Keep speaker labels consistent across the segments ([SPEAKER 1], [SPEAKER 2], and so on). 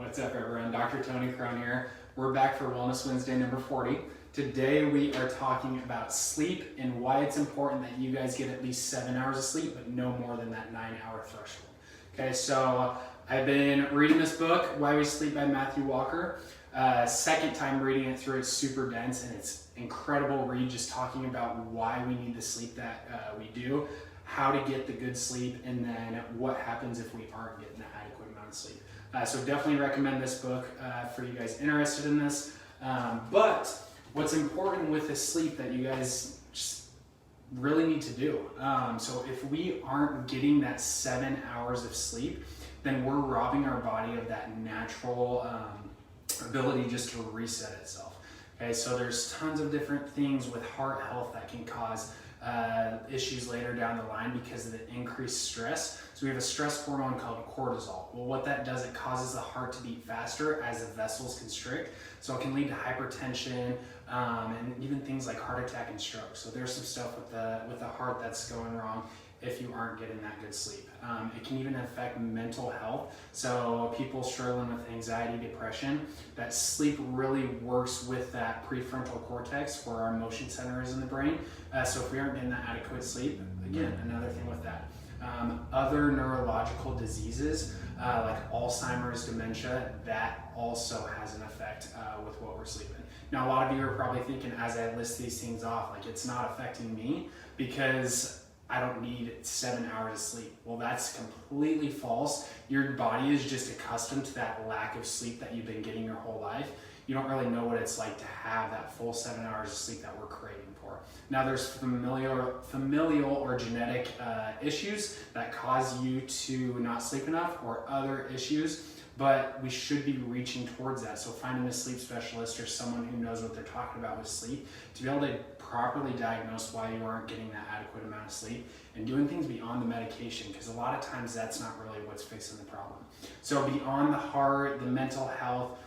[SPEAKER 1] What's up, everyone? Dr. Tony Crone here. We're back for Wellness Wednesday number 40. Today we are talking about sleep and why it's important that you guys get at least 7 hours of sleep, but no more than that 9-hour threshold. Okay, so I've been reading this book, Why We Sleep by Matthew Walker. Second time reading it through, it's super dense and it's incredible read, just talking about why we need the sleep that we do, how to get the good sleep, and then what happens if we aren't getting the adequate amount of sleep. So definitely recommend this book for you guys interested in this. But what's important with the sleep that you guys just really need to do. So if we aren't getting that 7 hours of sleep, then we're robbing our body of that natural ability just to reset itself. Okay, so there's tons of different things with heart health that can cause issues later down the line because of the increased stress. So we have a stress hormone called cortisol. Well, what that does, it causes the heart to beat faster as the vessels constrict. So it can lead to hypertension and even things like heart attack and stroke. So there's some stuff with the heart that's going wrong if you aren't getting that good sleep. It can even affect mental health. So people struggling with anxiety, depression, that sleep really works with that prefrontal cortex where our emotion center is in the brain. So if we aren't getting that adequate sleep, again, another thing with that. Other neurological diseases like Alzheimer's Dementia, that also has an effect with what we're sleeping. Now, a lot of you are probably thinking as I list these things off, like it's not affecting me because I don't need 7 hours of sleep. Well, that's completely false. Your body is just accustomed to that lack of sleep that you've been getting your whole life. You don't really know what it's like to have that full 7 hours of sleep that we're craving for. Now, there's familial or genetic issues that cause you to not sleep enough, or other issues, but we should be reaching towards that. So finding a sleep specialist or someone who knows what they're talking about with sleep to be able to properly diagnose why you aren't getting that adequate amount of sleep, and doing things beyond the medication, because a lot of times that's not really what's fixing the problem. So beyond the heart, the mental health,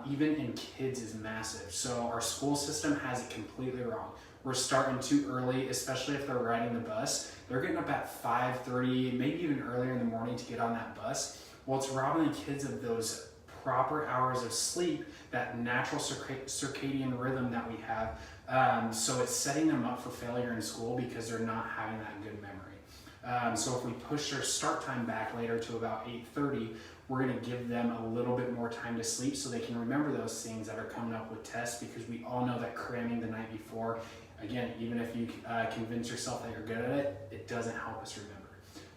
[SPEAKER 1] even in kids is massive. So our school system has it completely wrong. We're starting too early, especially if they're riding the bus. They're getting up at 5:30, maybe even earlier in the morning to get on that bus. Well, it's robbing the kids of those proper hours of sleep, that natural circadian rhythm that we have. So it's setting them up for failure in school because they're not having that good memory. So if we push their start time back later to about 8:30, we're going to give them a little bit more time to sleep so they can remember those things that are coming up with tests, because we all know that cramming the night before, again, even if you convince yourself that you're good at it, it doesn't help us remember.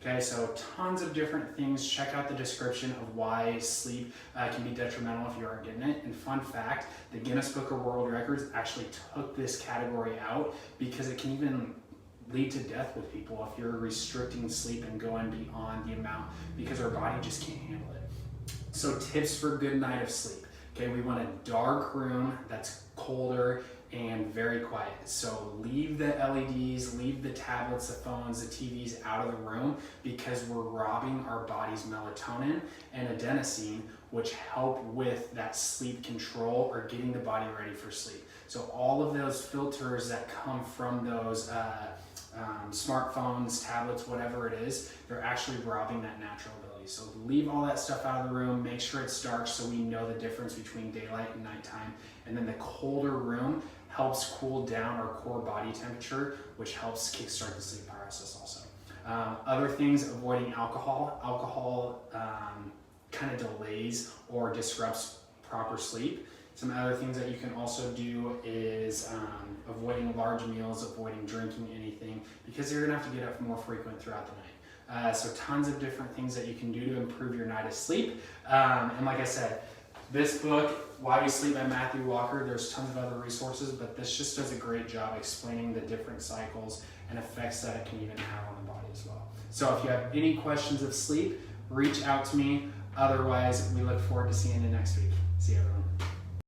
[SPEAKER 1] Okay, so tons of different things. Check out the description of why sleep can be detrimental if you aren't getting it. And fun fact, the Guinness Book of World Records actually took this category out because it can even lead to death with people if you're restricting sleep and going beyond the amount, because our body just can't handle it. So tips for a good night of sleep. Okay, we want a dark room that's colder and very quiet. So leave the LEDs, leave the tablets, the phones, the TVs out of the room, because we're robbing our body's melatonin and adenosine, which help with that sleep control or getting the body ready for sleep. So all of those filters that come from those smartphones, tablets, whatever it is, they're actually robbing that natural ability. So leave all that stuff out of the room, make sure it's dark so we know the difference between daylight and nighttime. And then the colder room helps cool down our core body temperature, which helps kickstart the sleep process also. Other things, avoiding alcohol. Alcohol kind of delays or disrupts proper sleep. Some other things that you can also do is avoiding large meals, avoiding drinking anything, because you're gonna have to get up more frequent throughout the night. So tons of different things that you can do to improve your night of sleep. And like I said, this book, Why We Sleep by Matthew Walker, there's tons of other resources, but this just does a great job explaining the different cycles and effects that it can even have on the body as well. So if you have any questions of sleep, reach out to me. Otherwise, we look forward to seeing you next week. See you, everyone.